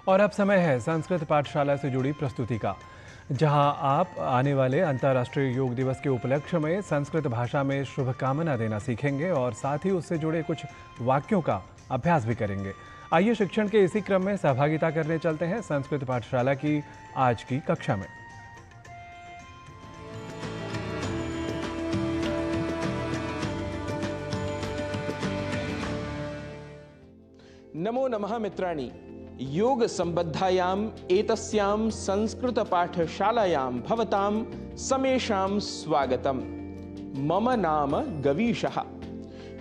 और अब समय है संस्कृत पाठशाला से जुड़ी प्रस्तुति का, जहां आप आने वाले अंतर्राष्ट्रीय योग दिवस के उपलक्ष्य में संस्कृत भाषा में शुभकामना देना सीखेंगे और साथ ही उससे जुड़े कुछ वाक्यों का अभ्यास भी करेंगे। आइए शिक्षण के इसी क्रम में सहभागिता करने चलते हैं संस्कृत पाठशाला की आज की कक्षा में। नमो नमः मित्राणि। योग संबद्धायाम एतस्याम संस्कृत पाठशालायां भवतां समेषां स्वागतम। मम नाम गवीशः।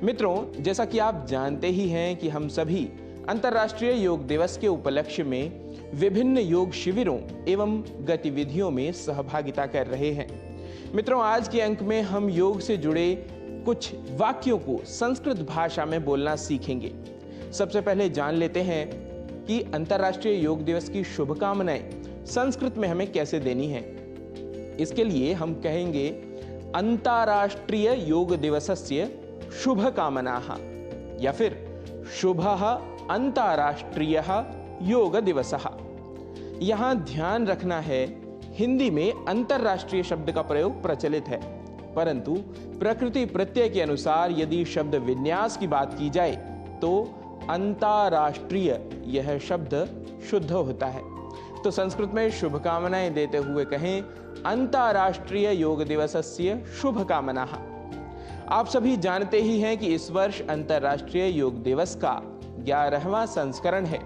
मित्रों, जैसा कि आप जानते ही हैं कि हम सभी अंतर्राष्ट्रीय योग दिवस के उपलक्ष्य में विभिन्न योग शिविरों एवं गतिविधियों में सहभागिता कर रहे हैं। मित्रों, आज के अंक में हम योग से जुड़े कुछ वाक्यों को संस्कृत भाषा में बोलना सीखेंगे। सबसे पहले जान लेते हैं कि अंतर्राष्ट्रीय योग दिवस की शुभकामनाएं संस्कृत में हमें कैसे देनी है। इसके लिए हम कहेंगे अंतर्राष्ट्रीय योग दिवसस्य शुभकामनाः या फिर शुभः अंतर्राष्ट्रीय योग दिवसः। यहाँ ध्यान रखना है, हिंदी में अंतर्राष्ट्रीय शब्द का प्रयोग प्रचलित है, परंतु प्रकृति प्रत्यय के अनुसार यदि शब्द विन्यास की बात की जाए तो अंतर्राष्ट्रीय यह शब्द शुद्ध होता है। तो संस्कृत में शुभकामनाएं देते हुए कहें अंतर्राष्ट्रीय योग दिवसस्य शुभकामनाः। आप सभी जानते ही हैं कि इस वर्ष अंतर्राष्ट्रीय योग दिवस का 11वां संस्करण है।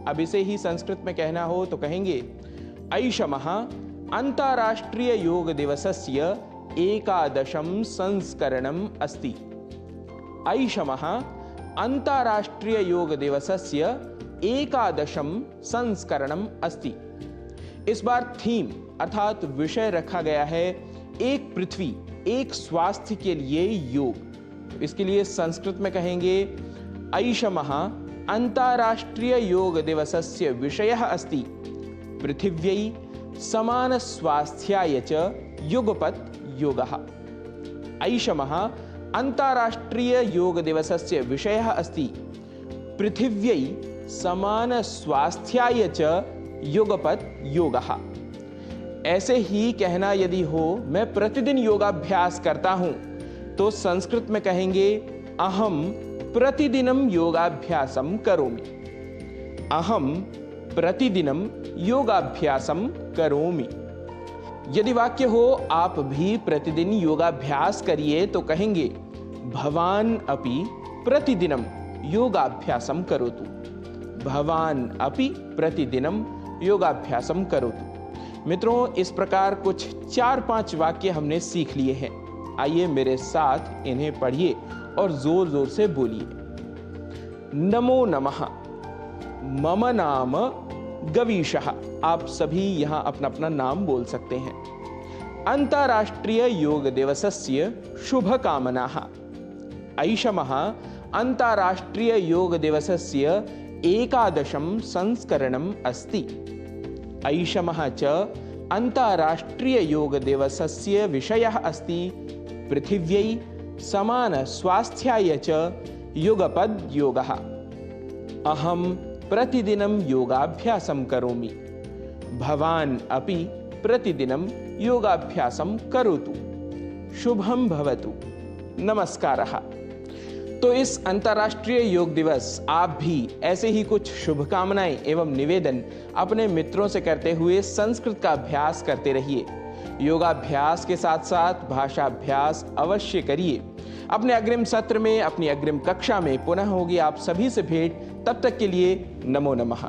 अब इसे ही संस्कृत में कहना हो तो कहेंगे ऐषमः अंतर्राष्ट्रीय योग दिवसस्य 11वां संस्करणम् अस्ति। ऐषमः अंतर्राष्ट्रीय योग दिवसस्य 11वां संस्करणम् अस्ति। इस बार थीम अर्थात विषय रखा गया है एक पृथ्वी एक स्वास्थ्य के लिए योग। इसके लिए संस्कृत में कहेंगे ऐषमः अंतर्राष्ट्रीय योग दिवसस्य विषयः अस्ति पृथिव्यै समान स्वास्थ्याय च युगपत् योगः। ऐषमः अंतर्राष्ट्रीय योग दिवसस्य विषयः अस्ति पृथिव्यै समान स्वास्थ्याय च युगपत् योगः। ऐसे ही कहना यदि हो मैं प्रतिदिन योगाभ्यास करता हूं तो संस्कृत में कहेंगे अहम प्रतिदिनम योगाभ्यासम करोमि। अहम प्रतिदिनम योगाभ्यासम करोमि। यदि वाक्य हो आप भी प्रतिदिन योगाभ्यास करिए तो कहेंगे भवान अपि प्रतिदिनम योगाभ्यासम करोतु। भवान अपि प्रतिदिनम योगाभ्यासम करोतु। मित्रों, इस प्रकार कुछ 4-5 वाक्य हमने सीख लिए हैं। आइए मेरे साथ इन्हें पढ़िए और जोर जोर से बोलिए। नमो नमः। मम नाम गवीशः। आप सभी यहाँ अपना अपना नाम बोल सकते हैं। अंतर्राष्ट्रीय योग दिवसस्य शुभकामनाः। ऐषमः अंतर्राष्ट्रीय योग दिवसस्य 11वां संस्करणम् अस्ति। ऐषमः च अंतर्राष्ट्रीय योग दिवसस्य विषयः अस्ति पृथिव्यै समान स्वास्थ्याय च युगपद् योगः। अहम प्रतिदिनं योगाभ्यासं करोमि। भवान् अपि प्रतिदिनं योगाभ्यासं करोतु। शुभं भवतु। नमस्कारः। तो इस अंतर्राष्ट्रीय योग दिवस आप भी ऐसे ही कुछ शुभकामनाएं एवं निवेदन अपने मित्रों से करते हुए संस्कृत का अभ्यास करते रहिए। योगाभ्यास के साथ साथ भाषाभ्यास अवश्य करिए। अपने अग्रिम सत्र में, अपनी अग्रिम कक्षा में पुनः होगी आप सभी से भेंट। तब तक के लिए नमो नमः।